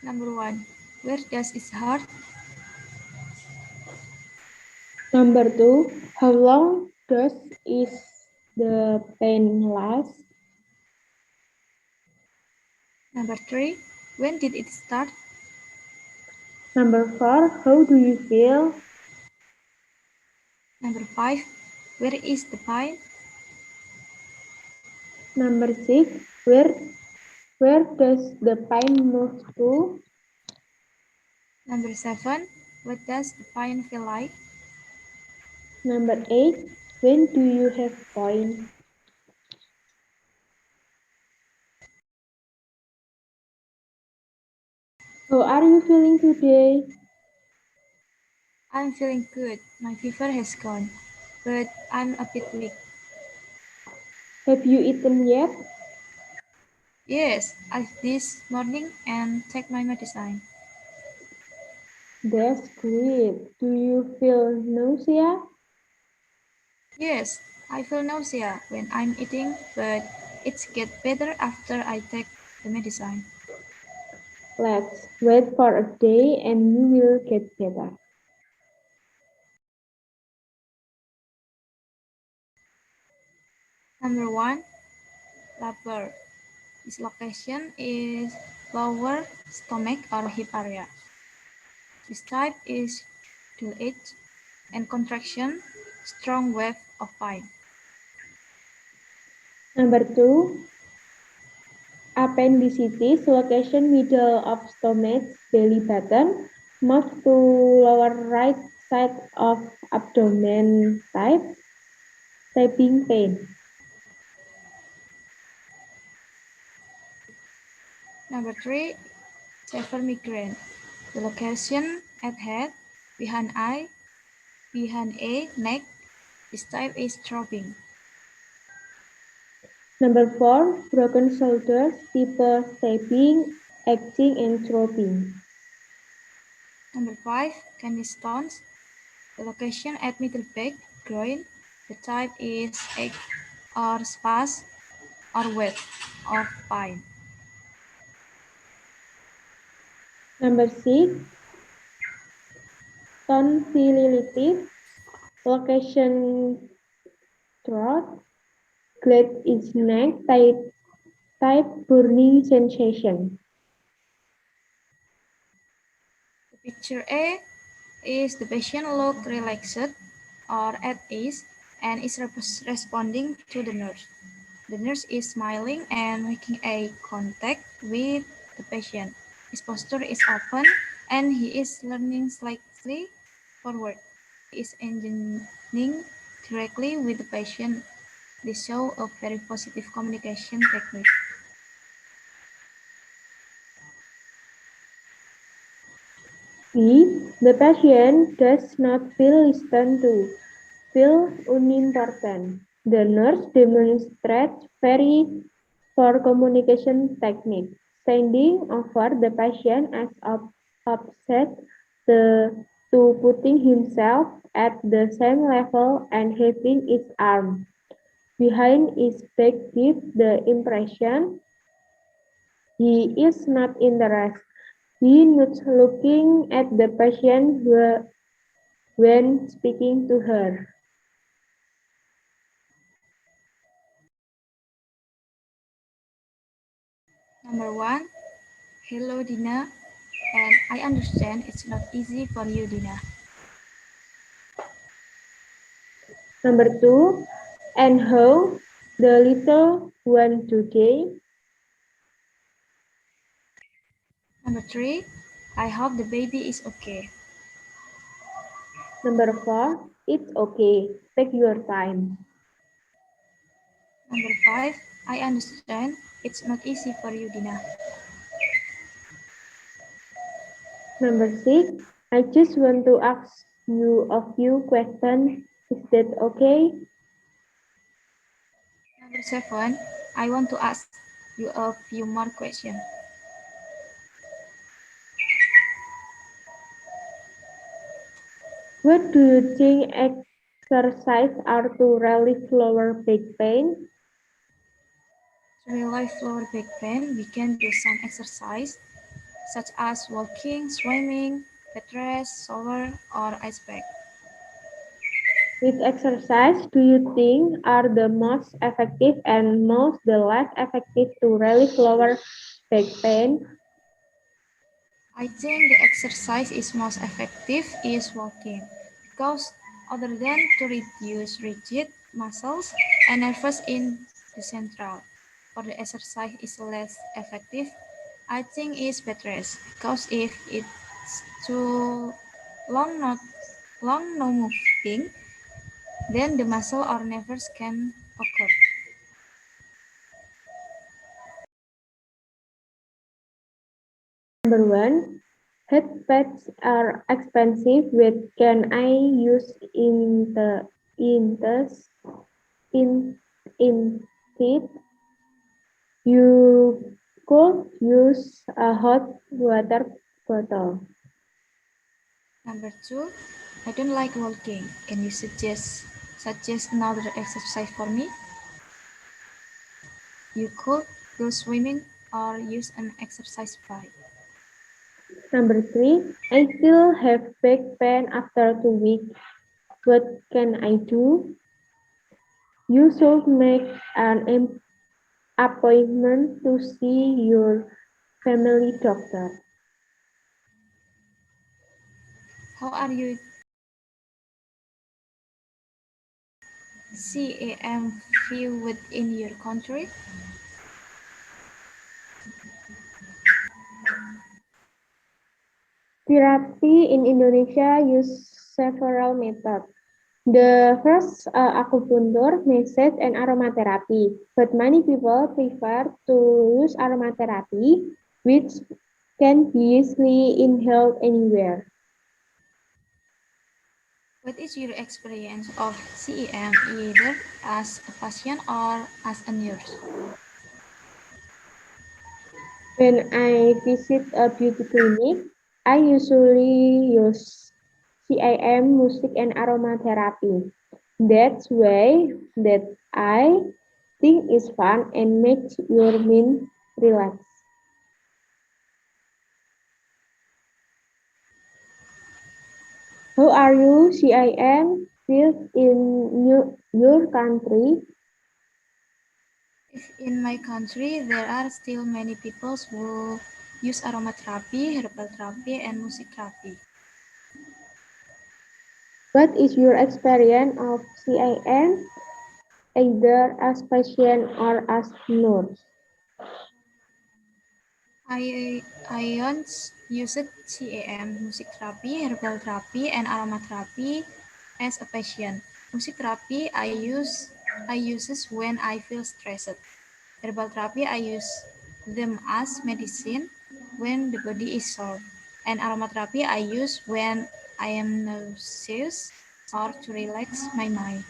Number 1. Where does it hurt? Number 2. How long does is the pain last? Number 3. When did it start? Number 4. How do you feel? Number 5. Where is the pain? Number 6. Where does the pain move to? Number 7. What does the pain feel like? Number 8. When do you have pain? How are you feeling today? I'm feeling good. My fever has gone, but I'm a bit weak. Have you eaten yet? Yes, I this morning and take my medicine. That's great. Do you feel nausea? Yes, I feel nausea when I'm eating, but it gets better after I take the medicine. Let's wait for a day and you will get better. Number 1. Labor. Its location is lower stomach or hip area. This type is dual edge and contraction, strong wave of pain. Number 2, appendicitis, location middle of stomach, belly button, move to lower right side of abdomen type, stabbing pain. Number 3. Severe migraine. The location at head, behind eye, behind a neck. This type is throbbing. Number 4, broken shoulders, type stabbing, acting, and throbbing. Number 5. Kidney stones. The location at middle back, groin. The type is ache or spas or wet or pain. Number 6, tonsillitis, location throat, gland is neck, type burning sensation. The picture A is the patient look relaxed or at ease and is responding to the nurse. The nurse is smiling and making eye contact with the patient. His posture is open and he is leaning slightly forward. He is engaging directly with the patient. This shows a very positive communication technique. B. The patient does not feel listened to, feel unimportant. The nurse demonstrates very poor communication technique, standing over the patient as upset to putting himself at the same level and having his arm behind his back gives the impression he is not interested. He nods looking at the patient when speaking to her. Number 1. Hello Dina, and I understand it's not easy for you Dina. Number 2, and how the little one today. Number 3. I hope the baby is okay. Number 4, it's okay. Take your time. Number 5. I understand it's not easy for you Dina. Number 6, I just want to ask you a few questions. Is that okay? Number 7. I want to ask you a few more questions. What do you think exercise are to relieve lower back pain? To relieve lower back pain, we can do some exercise. such as walking, swimming, bed rest, shower, or ice bath. Which exercise do you think are the most effective and most the less effective to relieve lower back pain? I think the exercise is most effective is walking because other than to reduce rigid muscles and nerves in the central, for the exercise is less effective, I think is bed rest because if it's too long not long no moving, then the muscle or nerves can occur. Number one, head pads are expensive. What can I use in instead? You could use a hot water bottle. Number two, I don't like walking. Can you suggest another exercise for me? You could go swimming or use an exercise bike. Number three, I still have back pain after 2 weeks. What can I do? You should make an appointment to see your family doctor. How are you CAM view within your country? Therapy in Indonesia use several methods. The first acupuncture, massage, and aromatherapy. But many people prefer to use aromatherapy, which can be easily inhaled anywhere. What is your experience of CEM either as a patient or as a nurse? When I visit a beauty clinic, I usually use CIM, music, and aromatherapy. That's way that I think is fun and makes your mind relax. How are you, CIM, feel in your country? If in my country there are still many people who use aromatherapy, herbal therapy, and music therapy. What is your experience of CIM, either as patient or as nurse? I once used CAM, music therapy, herbal therapy, and aromatherapy as a patient. Music therapy I use when I feel stressed. Herbal therapy I use them as medicine when the body is sore. And aromatherapy I use when I am nauseous or to relax my mind.